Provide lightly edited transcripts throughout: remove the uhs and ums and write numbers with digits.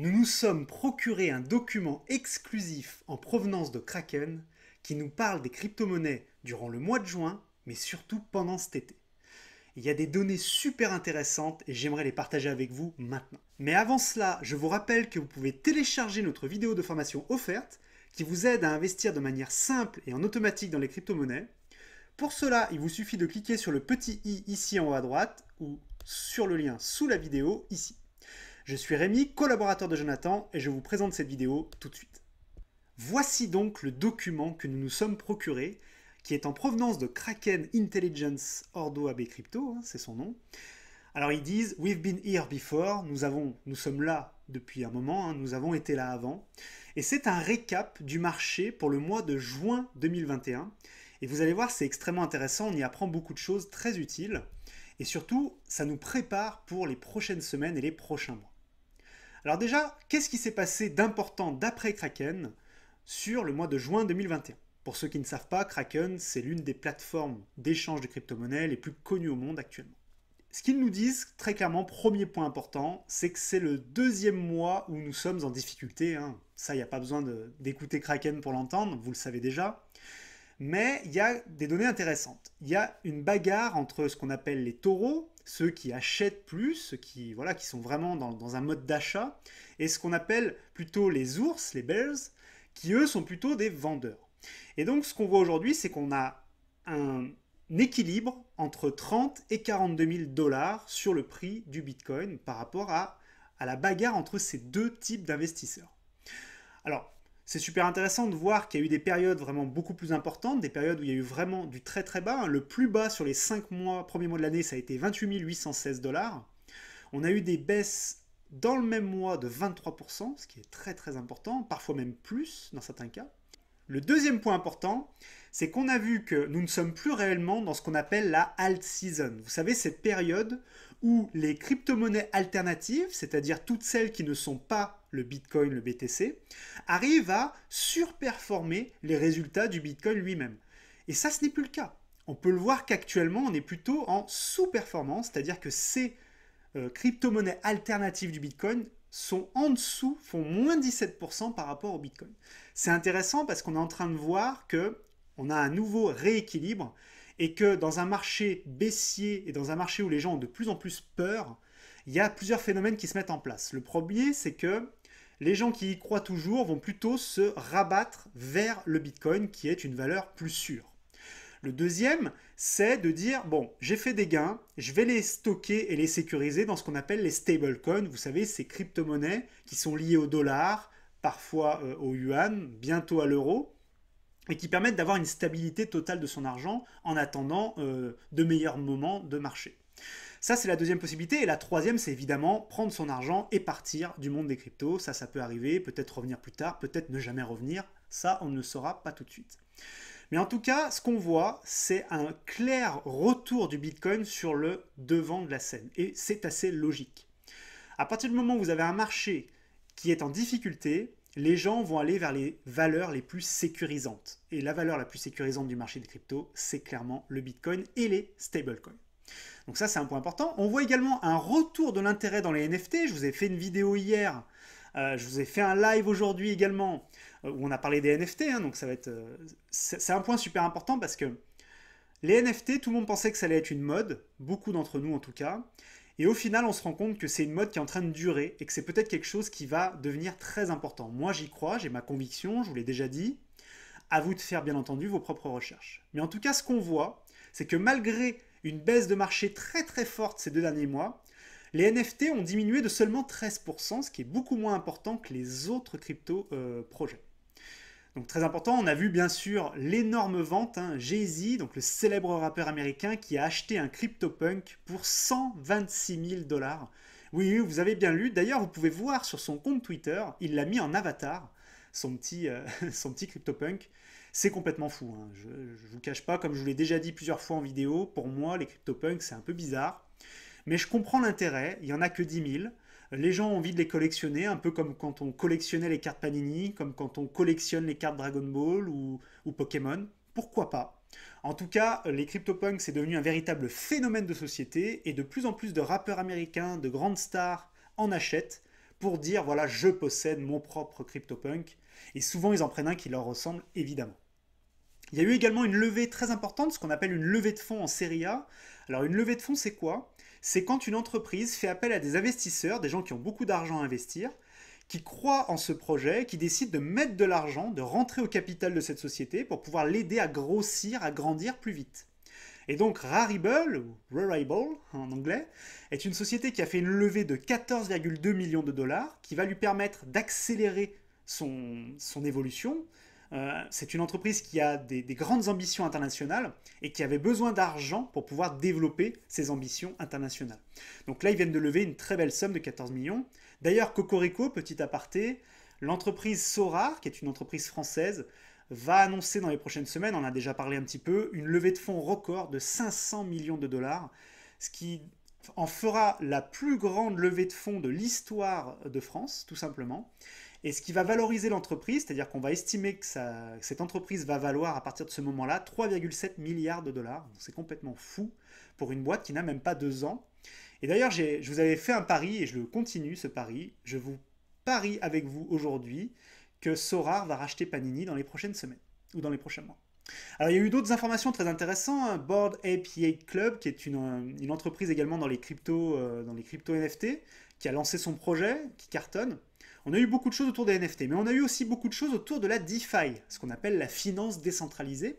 Nous nous sommes procuré un document exclusif en provenance de Kraken qui nous parle des crypto-monnaies durant le mois de juin, mais surtout pendant cet été. Il y a des données super intéressantes et j'aimerais les partager avec vous maintenant. Mais avant cela, je vous rappelle que vous pouvez télécharger notre vidéo de formation offerte qui vous aide à investir de manière simple et en automatique dans les crypto-monnaies. Pour cela, il vous suffit de cliquer sur le petit i ici en haut à droite ou sur le lien sous la vidéo ici. Je suis Rémi, collaborateur de Jonathan, et je vous présente cette vidéo tout de suite. Voici donc le document que nous nous sommes procurés, qui est en provenance de Kraken Intelligence Ordo AB Crypto, c'est son nom. Alors ils disent « We've been here before », nous sommes là depuis un moment, nous avons été là avant. Et c'est un récap du marché pour le mois de juin 2021. Et vous allez voir, c'est extrêmement intéressant, on y apprend beaucoup de choses très utiles. Et surtout, ça nous prépare pour les prochaines semaines et les prochains mois. Alors déjà, qu'est-ce qui s'est passé d'important d'après Kraken sur le mois de juin 2021 ? Pour ceux qui ne savent pas, Kraken, c'est l'une des plateformes d'échange de crypto-monnaies les plus connues au monde actuellement. Ce qu'ils nous disent, très clairement, premier point important, c'est que c'est le deuxième mois où nous sommes en difficulté. Ça, il n'y a pas besoin d'écouter Kraken pour l'entendre, vous le savez déjà. Mais il y a des données intéressantes. Il y a une bagarre entre ce qu'on appelle les taureaux, ceux qui achètent plus, ceux qui sont vraiment dans un mode d'achat, et ce qu'on appelle plutôt les ours, les bears, qui eux sont plutôt des vendeurs. Et donc ce qu'on voit aujourd'hui, c'est qu'on a un équilibre entre 30 et 42 000 dollars sur le prix du Bitcoin par rapport à la bagarre entre ces deux types d'investisseurs. Alors, c'est super intéressant de voir qu'il y a eu des périodes vraiment beaucoup plus importantes, des périodes où il y a eu vraiment du très très bas. Le plus bas sur les 5 premiers mois de l'année, ça a été 28 816 dollars. On a eu des baisses dans le même mois de 23%, ce qui est très très important, parfois même plus dans certains cas. Le deuxième point important, c'est qu'on a vu que nous ne sommes plus réellement dans ce qu'on appelle la alt season. Vous savez, cette période où les crypto-monnaies alternatives, c'est-à-dire toutes celles qui ne sont pas le Bitcoin, le BTC, arrivent à surperformer les résultats du Bitcoin lui-même. Et ça, ce n'est plus le cas. On peut le voir qu'actuellement, on est plutôt en sous-performance, c'est-à-dire que ces crypto-monnaies alternatives du Bitcoin sont en dessous, font moins 17% par rapport au Bitcoin. C'est intéressant parce qu'on est en train de voir qu'on a un nouveau rééquilibre et que dans un marché baissier et dans un marché où les gens ont de plus en plus peur, il y a plusieurs phénomènes qui se mettent en place. Le premier, c'est que les gens qui y croient toujours vont plutôt se rabattre vers le Bitcoin qui est une valeur plus sûre. Le deuxième, c'est de dire, bon, j'ai fait des gains, je vais les stocker et les sécuriser dans ce qu'on appelle les stablecoins. Vous savez, ces crypto-monnaies qui sont liées au dollar, parfois au yuan, bientôt à l'euro, et qui permettent d'avoir une stabilité totale de son argent en attendant de meilleurs moments de marché. Ça, c'est la deuxième possibilité. Et la troisième, c'est évidemment prendre son argent et partir du monde des cryptos. Ça peut arriver, peut-être revenir plus tard, peut-être ne jamais revenir. Ça, on ne le saura pas tout de suite. Mais en tout cas, ce qu'on voit, c'est un clair retour du Bitcoin sur le devant de la scène. Et c'est assez logique. À partir du moment où vous avez un marché qui est en difficulté, les gens vont aller vers les valeurs les plus sécurisantes. Et la valeur la plus sécurisante du marché des cryptos, c'est clairement le Bitcoin et les stablecoins. Donc ça, c'est un point important. On voit également un retour de l'intérêt dans les NFT. Je vous ai fait une vidéo hier. Je vous ai fait un live aujourd'hui également où on a parlé des NFT. Donc ça va être, c'est un point super important parce que les NFT, tout le monde pensait que ça allait être une mode, beaucoup d'entre nous en tout cas. Et au final, on se rend compte que c'est une mode qui est en train de durer et que c'est peut-être quelque chose qui va devenir très important. Moi, j'y crois, j'ai ma conviction, je vous l'ai déjà dit. À vous de faire, bien entendu, vos propres recherches. Mais en tout cas, ce qu'on voit, c'est que malgré une baisse de marché très très forte ces 2 derniers mois, les NFT ont diminué de seulement 13%, ce qui est beaucoup moins important que les autres crypto-projets. Donc très important, on a vu bien sûr l'énorme vente, Jay-Z, donc le célèbre rappeur américain qui a acheté un CryptoPunk pour 126 000 dollars. Oui, vous avez bien lu, d'ailleurs vous pouvez voir sur son compte Twitter, il l'a mis en avatar, son petit CryptoPunk. C'est complètement fou, je ne vous cache pas, comme je vous l'ai déjà dit plusieurs fois en vidéo, pour moi les CryptoPunks c'est un peu bizarre. Mais je comprends l'intérêt, il n'y en a que 10 000. Les gens ont envie de les collectionner, un peu comme quand on collectionnait les cartes Panini, comme quand on collectionne les cartes Dragon Ball ou Pokémon. Pourquoi pas? En tout cas, les CryptoPunks, c'est devenu un véritable phénomène de société et de plus en plus de rappeurs américains, de grandes stars en achètent pour dire voilà, je possède mon propre CryptoPunk. Et souvent, ils en prennent un qui leur ressemble, évidemment. Il y a eu également une levée très importante, ce qu'on appelle une levée de fonds en série A. Alors, une levée de fonds, c'est quoi? C'est quand une entreprise fait appel à des investisseurs, des gens qui ont beaucoup d'argent à investir, qui croient en ce projet, qui décident de mettre de l'argent, de rentrer au capital de cette société pour pouvoir l'aider à grossir, à grandir plus vite. Et donc Rarible, ou Rarible en anglais, est une société qui a fait une levée de 14,2 millions de dollars qui va lui permettre d'accélérer son évolution. C'est une entreprise qui a des grandes ambitions internationales et qui avait besoin d'argent pour pouvoir développer ses ambitions internationales. Donc là, ils viennent de lever une très belle somme de 14 millions. D'ailleurs, Cocorico, petit aparté, l'entreprise Sorar, qui est une entreprise française, va annoncer dans les prochaines semaines, on en a déjà parlé un petit peu, une levée de fonds record de 500 millions de dollars, ce qui en fera la plus grande levée de fonds de l'histoire de France, tout simplement. Et ce qui va valoriser l'entreprise, c'est-à-dire qu'on va estimer que cette entreprise va valoir à partir de ce moment-là 3,7 milliards de dollars. C'est complètement fou pour une boîte qui n'a même pas 2 ans. Et d'ailleurs, je vous avais fait un pari et je le continue ce pari. Je vous parie avec vous aujourd'hui que Sorar va racheter Panini dans les prochaines semaines ou dans les prochains mois. Alors, il y a eu d'autres informations très intéressantes. Bored Ape Yacht Club, qui est une entreprise également dans les crypto NFT, qui a lancé son projet, qui cartonne. On a eu beaucoup de choses autour des NFT, mais on a eu aussi beaucoup de choses autour de la DeFi, ce qu'on appelle la finance décentralisée.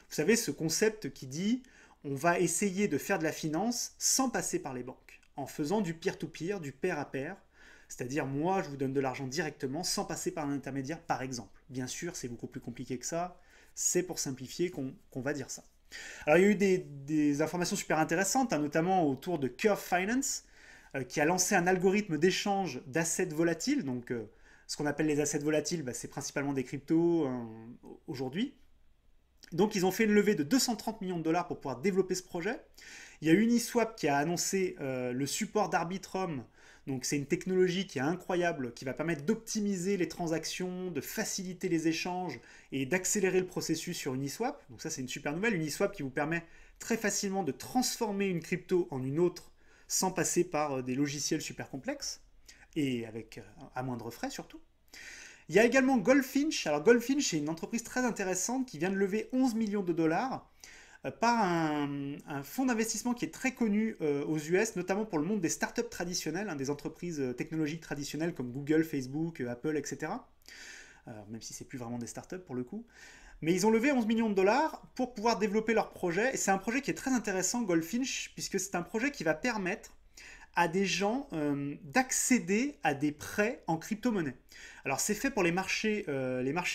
Vous savez, ce concept qui dit on va essayer de faire de la finance sans passer par les banques, en faisant du peer-to-peer, du pair à pair. C'est-à-dire, moi, je vous donne de l'argent directement sans passer par un intermédiaire, par exemple. Bien sûr, c'est beaucoup plus compliqué que ça. C'est pour simplifier qu'on va dire ça. Alors, il y a eu des informations super intéressantes, notamment autour de Curve Finance, qui a lancé un algorithme d'échange d'assets volatiles. Donc, ce qu'on appelle les assets volatiles, c'est principalement des cryptos aujourd'hui. Donc, ils ont fait une levée de 230 millions de dollars pour pouvoir développer ce projet. Il y a Uniswap qui a annoncé le support d'Arbitrum. Donc c'est une technologie qui est incroyable, qui va permettre d'optimiser les transactions, de faciliter les échanges et d'accélérer le processus sur Uniswap. Donc ça c'est une super nouvelle. Uniswap qui vous permet très facilement de transformer une crypto en une autre sans passer par des logiciels super complexes et à moindre frais surtout. Il y a également Goldfinch. Alors Goldfinch c'est une entreprise très intéressante qui vient de lever 11 millions de dollars par un fonds d'investissement qui est très connu aux US, notamment pour le monde des startups traditionnelles, des entreprises technologiques traditionnelles comme Google, Facebook, Apple, etc. Même si c'est plus vraiment des startups pour le coup. Mais ils ont levé 11 millions de dollars pour pouvoir développer leur projet. Et c'est un projet qui est très intéressant, Goldfinch, puisque c'est un projet qui va permettre à des gens d'accéder à des prêts en crypto-monnaie. Alors c'est fait pour les marchés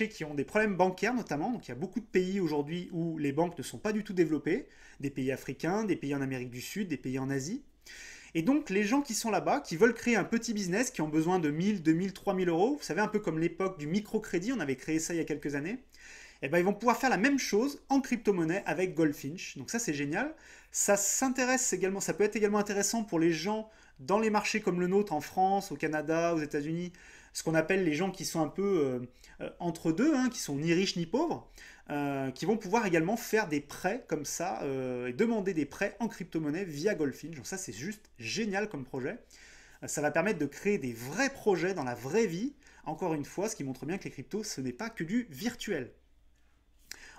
qui ont des problèmes bancaires notamment. Donc il y a beaucoup de pays aujourd'hui où les banques ne sont pas du tout développées, des pays africains, des pays en Amérique du Sud, des pays en Asie. Et donc les gens qui sont là-bas, qui veulent créer un petit business, qui ont besoin de 1000, 2000, 3000 euros, vous savez un peu comme l'époque du microcrédit, on avait créé ça il y a quelques années, et ben, ils vont pouvoir faire la même chose en crypto-monnaie avec Goldfinch. Donc ça c'est génial. Ça peut être également intéressant pour les gens dans les marchés comme le nôtre en France, au Canada, aux États-Unis, ce qu'on appelle les gens qui sont un peu entre deux, qui sont ni riches ni pauvres, qui vont pouvoir également faire des prêts comme ça et demander des prêts en crypto-monnaie via Goldfinch. Donc ça c'est juste génial comme projet. Ça va permettre de créer des vrais projets dans la vraie vie. Encore une fois, ce qui montre bien que les cryptos, ce n'est pas que du virtuel.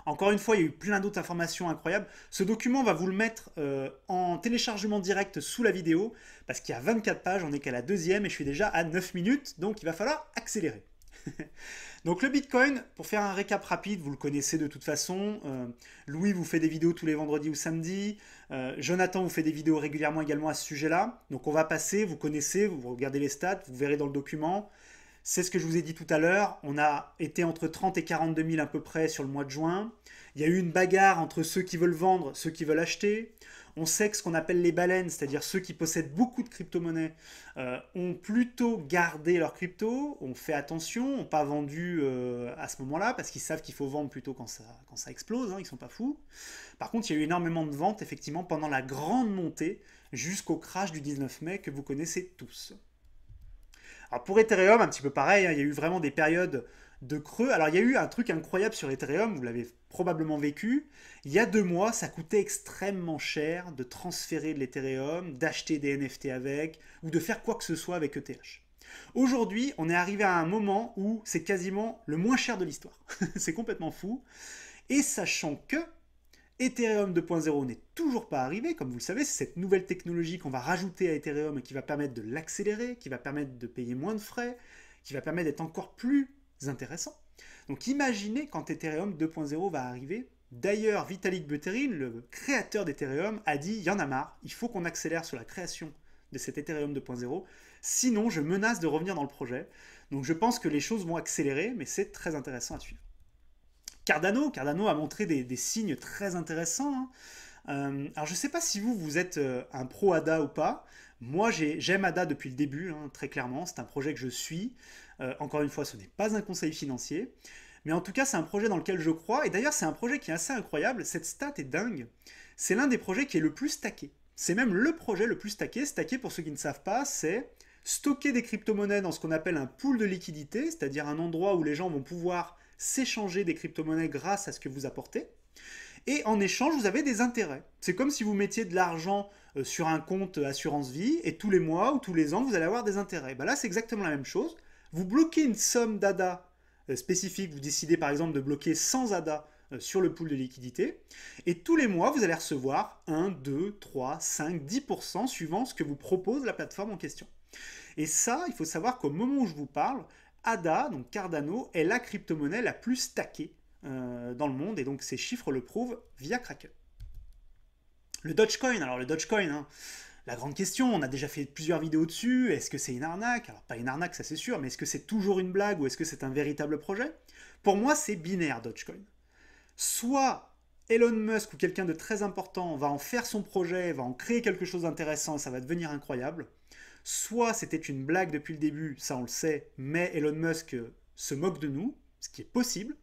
Encore une fois, il y a eu plein d'autres informations incroyables. Ce document, on va vous le mettre en téléchargement direct sous la vidéo, parce qu'il y a 24 pages, on n'est qu'à la deuxième et je suis déjà à 9 minutes, donc il va falloir accélérer. Donc le Bitcoin, pour faire un récap rapide, vous le connaissez de toute façon. Louis vous fait des vidéos tous les vendredis ou samedis. Jonathan vous fait des vidéos régulièrement également à ce sujet-là. Donc on va passer, vous connaissez, vous regardez les stats, vous verrez dans le document. C'est ce que je vous ai dit tout à l'heure. On a été entre 30 et 42 000 à peu près sur le mois de juin. Il y a eu une bagarre entre ceux qui veulent vendre, ceux qui veulent acheter. On sait que ce qu'on appelle les baleines, c'est-à-dire ceux qui possèdent beaucoup de crypto-monnaies, ont plutôt gardé leurs cryptos, ont fait attention, n'ont pas vendu à ce moment-là, parce qu'ils savent qu'il faut vendre plutôt quand ça explose, ils ne sont pas fous. Par contre, il y a eu énormément de ventes, effectivement, pendant la grande montée, jusqu'au crash du 19 mai que vous connaissez tous. Alors pour Ethereum, un petit peu pareil, il y a eu vraiment des périodes de creux. Alors il y a eu un truc incroyable sur Ethereum, vous l'avez probablement vécu. Il y a 2 mois, ça coûtait extrêmement cher de transférer de l'Ethereum, d'acheter des NFT avec, ou de faire quoi que ce soit avec ETH. Aujourd'hui, on est arrivé à un moment où c'est quasiment le moins cher de l'histoire. C'est complètement fou. Et sachant que Ethereum 2.0 n'est toujours pas arrivé, comme vous le savez, c'est cette nouvelle technologie qu'on va rajouter à Ethereum et qui va permettre de l'accélérer, qui va permettre de payer moins de frais, qui va permettre d'être encore plus intéressant. Donc imaginez quand Ethereum 2.0 va arriver. D'ailleurs, Vitalik Buterin, le créateur d'Ethereum, a dit « il y en a marre, il faut qu'on accélère sur la création de cet Ethereum 2.0, sinon je menace de revenir dans le projet ». Donc je pense que les choses vont accélérer, mais c'est très intéressant à suivre. Cardano a montré des signes très intéressants, hein. Alors je ne sais pas si vous êtes un pro ADA ou pas. Moi j'aime ADA depuis le début, hein, très clairement. C'est un projet que je suis. Encore une fois, ce n'est pas un conseil financier. Mais en tout cas, c'est un projet dans lequel je crois. Et d'ailleurs, c'est un projet qui est assez incroyable. Cette stat est dingue. C'est l'un des projets qui est le plus stacké. C'est même le projet le plus stacké. Stacké, pour ceux qui ne savent pas, c'est stocker des crypto-monnaies dans ce qu'on appelle un pool de liquidité, c'est-à-dire un endroit où les gens vont pouvoir s'échanger des crypto-monnaies grâce à ce que vous apportez. Et en échange, vous avez des intérêts. C'est comme si vous mettiez de l'argent sur un compte assurance vie et tous les mois ou tous les ans, vous allez avoir des intérêts. Ben là, c'est exactement la même chose. Vous bloquez une somme d'ADA spécifique, vous décidez par exemple de bloquer 100 ADA sur le pool de liquidité, et tous les mois, vous allez recevoir 1, 2, 3, 5, 10% suivant ce que vous propose la plateforme en question. Et ça, il faut savoir qu'au moment où je vous parle, ADA, donc Cardano, est la crypto-monnaie la plus stackée dans le monde, et donc ces chiffres le prouvent via Kraken. Le Dogecoin, alors le Dogecoin, hein, la grande question, on a déjà fait plusieurs vidéos dessus, est-ce que c'est une arnaque? Alors pas une arnaque, ça c'est sûr, mais est-ce que c'est toujours une blague ou est-ce que c'est un véritable projet? Pour moi, c'est binaire Dogecoin. Soit Elon Musk ou quelqu'un de très important va en faire son projet, va en créer quelque chose d'intéressant et ça va devenir incroyable. Soit c'était une blague depuis le début, ça on le sait, mais Elon Musk se moque de nous, ce qui est possible.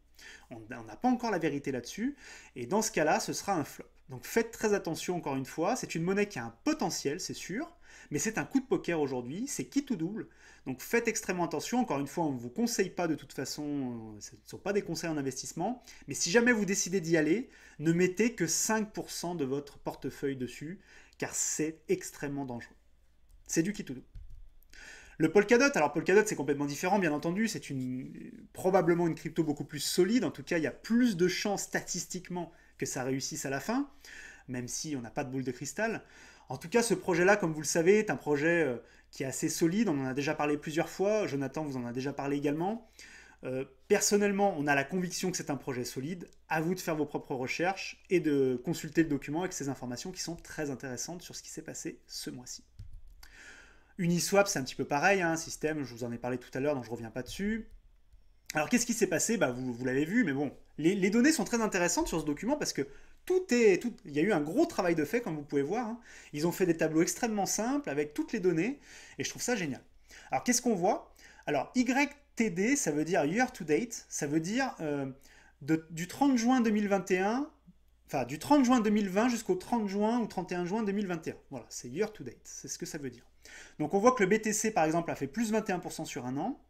On n'a pas encore la vérité là-dessus. Et dans ce cas-là, ce sera un flop. Donc faites très attention encore une fois. C'est une monnaie qui a un potentiel, c'est sûr. Mais c'est un coup de poker aujourd'hui. C'est quitte ou double. Donc faites extrêmement attention. Encore une fois, on ne vous conseille pas de toute façon. Ce ne sont pas des conseils en investissement. Mais si jamais vous décidez d'y aller, ne mettez que 5% de votre portefeuille dessus. Car c'est extrêmement dangereux. C'est du quitte ou double. Le Polkadot, alors Polkadot c'est complètement différent bien entendu, c'est probablement une crypto beaucoup plus solide, en tout cas il y a plus de chances statistiquement que ça réussisse à la fin, même si on n'a pas de boule de cristal. En tout cas ce projet-là, comme vous le savez, est un projet qui est assez solide, on en a déjà parlé plusieurs fois, Jonathan vous en a déjà parlé également. Personnellement, on a la conviction que c'est un projet solide, à vous de faire vos propres recherches et de consulter le document avec ces informations qui sont très intéressantes sur ce qui s'est passé ce mois-ci. Uniswap, c'est un petit peu pareil, hein, un système, je vous en ai parlé tout à l'heure, donc je ne reviens pas dessus. Alors, qu'est-ce qui s'est passé? Vous l'avez vu, mais bon, les données sont très intéressantes sur ce document parce que il y a eu un gros travail de fait, comme vous pouvez voir, hein. Ils ont fait des tableaux extrêmement simples avec toutes les données, et je trouve ça génial. Alors, qu'est-ce qu'on voit? Alors, YTD, ça veut dire Year to Date, ça veut dire du 30 juin 2021, enfin, du 30 juin 2020 jusqu'au 30 juin ou 31 juin 2021. Voilà, c'est Year to Date, c'est ce que ça veut dire. Donc on voit que le BTC par exemple a fait plus 21% sur un an,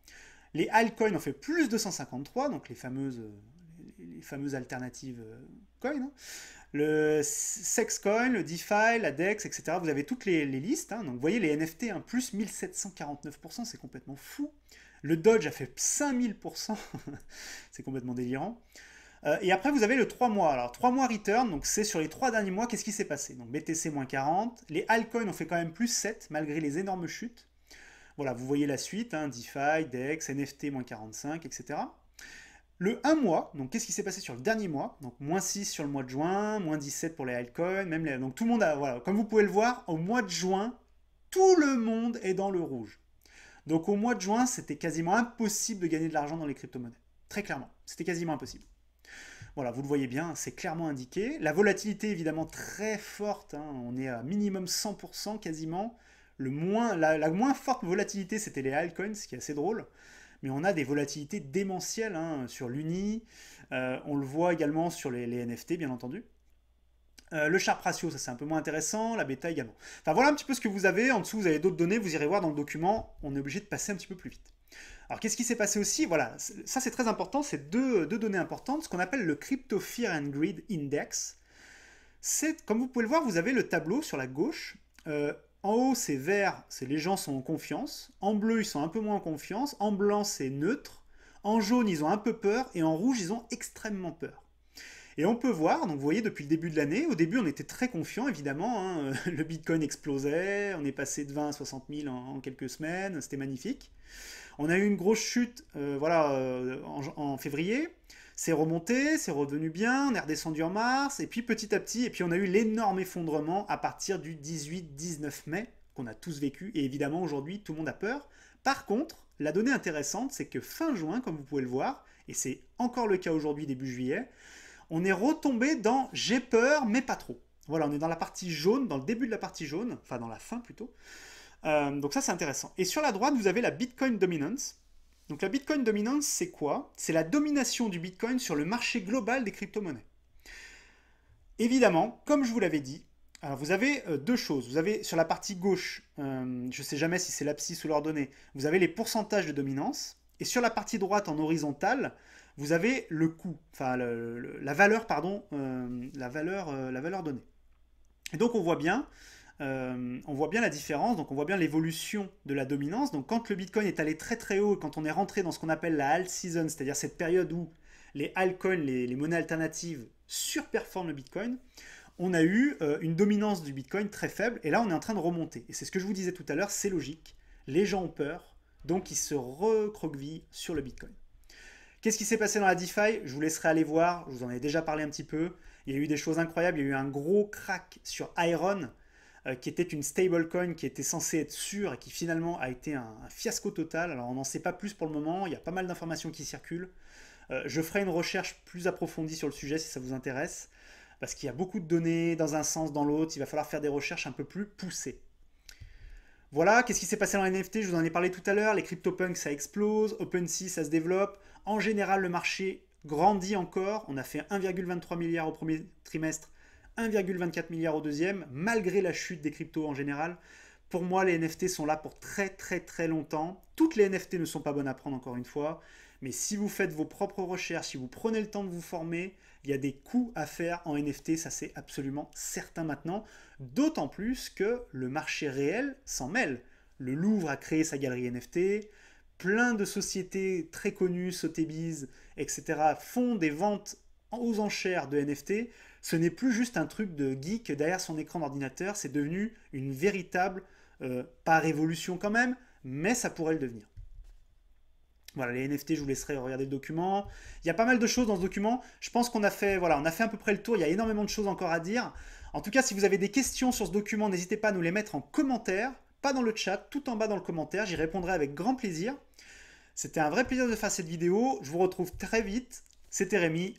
les altcoins ont fait plus 253, donc les fameuses alternatives coins, hein. Le Sexcoin, le DeFi, la DEX, etc. Vous avez toutes les listes, hein. Donc vous voyez les NFT, hein, plus 1749%, c'est complètement fou. Le Doge a fait 5000%, c'est complètement délirant. Et après, vous avez le 3 mois. Alors, 3 mois return, donc c'est sur les 3 derniers mois, qu'est-ce qui s'est passé? Donc, BTC moins 40. Les altcoins ont fait quand même plus 7, malgré les énormes chutes. Voilà, vous voyez la suite, hein, DeFi, DEX, NFT moins 45, etc. Le 1 mois, donc qu'est-ce qui s'est passé sur le dernier mois? Donc, moins 6 sur le mois de juin, moins 17 pour les altcoins, donc tout le monde a, voilà, comme vous pouvez le voir, au mois de juin, tout le monde est dans le rouge. Donc, au mois de juin, c'était quasiment impossible de gagner de l'argent dans les crypto-monnaies. Très clairement, c'était quasiment impossible. Voilà, vous le voyez bien, c'est clairement indiqué. La volatilité, évidemment, très forte, hein, on est à minimum 100% quasiment. La moins forte volatilité, c'était les altcoins, ce qui est assez drôle. Mais on a des volatilités démentielles, hein, sur l'Uni. On le voit également sur les NFT, bien entendu. Le Sharpe ratio, ça c'est un peu moins intéressant. La bêta également. Enfin, voilà un petit peu ce que vous avez. En dessous, vous avez d'autres données. Vous irez voir dans le document. On est obligé de passer un petit peu plus vite. Alors, qu'est-ce qui s'est passé aussi? Voilà, ça c'est très important, c'est deux données importantes, ce qu'on appelle le Crypto Fear and Greed Index. Comme vous pouvez le voir, vous avez le tableau sur la gauche. En haut, c'est vert, c'est les gens sont en confiance. En bleu, ils sont un peu moins en confiance. En blanc, c'est neutre. En jaune, ils ont un peu peur. Et en rouge, ils ont extrêmement peur. Et on peut voir, donc vous voyez, depuis le début de l'année, au début, on était très confiant, évidemment. Hein, le Bitcoin explosait. On est passé de 20 à 60 000 en quelques semaines. C'était magnifique. On a eu une grosse chute voilà, en février. C'est remonté, c'est revenu bien, on est redescendu en mars, et puis petit à petit, et puis on a eu l'énorme effondrement à partir du 18-19 mai, qu'on a tous vécu, et évidemment aujourd'hui tout le monde a peur. Par contre, la donnée intéressante, c'est que fin juin, comme vous pouvez le voir, et c'est encore le cas aujourd'hui début juillet, on est retombé dans j'ai peur mais pas trop. Voilà, on est dans la partie jaune, dans le début de la partie jaune, enfin dans la fin plutôt. Donc ça c'est intéressant. Et sur la droite, vous avez la Bitcoin Dominance. Donc la Bitcoin Dominance, c'est quoi? C'est la domination du Bitcoin sur le marché global des crypto-monnaies. Évidemment, comme je vous l'avais dit, alors vous avez deux choses. Vous avez sur la partie gauche, je ne sais jamais si c'est l'abscisse ou l'ordonnée, vous avez les pourcentages de dominance. Et sur la partie droite en horizontale, vous avez le coût, enfin la valeur, pardon, la valeur donnée. Et donc on voit bien la différence, donc on voit bien l'évolution de la dominance. Donc quand le Bitcoin est allé très très haut, quand on est rentré dans ce qu'on appelle la alt season, c'est-à-dire cette période où les altcoins, les monnaies alternatives surperforment le Bitcoin, on a eu une dominance du Bitcoin très faible, et là on est en train de remonter. Et c'est ce que je vous disais tout à l'heure, c'est logique, les gens ont peur, donc ils se recroquevillent sur le Bitcoin. Qu'est-ce qui s'est passé dans la DeFi? Je vous laisserai aller voir, je vous en ai déjà parlé un petit peu. Il y a eu des choses incroyables, il y a eu un gros crack sur Iron, qui était une stablecoin qui était censée être sûre et qui finalement a été un fiasco total. Alors on n'en sait pas plus pour le moment, il y a pas mal d'informations qui circulent. Je ferai une recherche plus approfondie sur le sujet si ça vous intéresse, parce qu'il y a beaucoup de données dans un sens, dans l'autre, il va falloir faire des recherches un peu plus poussées. Voilà, qu'est-ce qui s'est passé dans les NFT? Je vous en ai parlé tout à l'heure, les CryptoPunks ça explose, OpenSea ça se développe, en général le marché grandit encore, on a fait 1,23 milliard au premier trimestre, 1,24 milliard au deuxième, malgré la chute des cryptos en général. Pour moi, les NFT sont là pour très très très longtemps. Toutes les NFT ne sont pas bonnes à prendre encore une fois, mais si vous faites vos propres recherches, si vous prenez le temps de vous former, il y a des coûts à faire en NFT, ça c'est absolument certain maintenant. D'autant plus que le marché réel s'en mêle. Le Louvre a créé sa galerie NFT, plein de sociétés très connues, Sotheby's, etc. font des ventes aux enchères de NFT. Ce n'est plus juste un truc de geek derrière son écran d'ordinateur, c'est devenu une véritable, pas révolution quand même, mais ça pourrait le devenir. Voilà, les NFT, je vous laisserai regarder le document. Il y a pas mal de choses dans ce document. Je pense qu'on a fait, voilà, on a fait à peu près le tour. Il y a énormément de choses encore à dire. En tout cas, si vous avez des questions sur ce document, n'hésitez pas à nous les mettre en commentaire, pas dans le chat, tout en bas dans le commentaire. J'y répondrai avec grand plaisir. C'était un vrai plaisir de faire cette vidéo. Je vous retrouve très vite. C'était Rémi.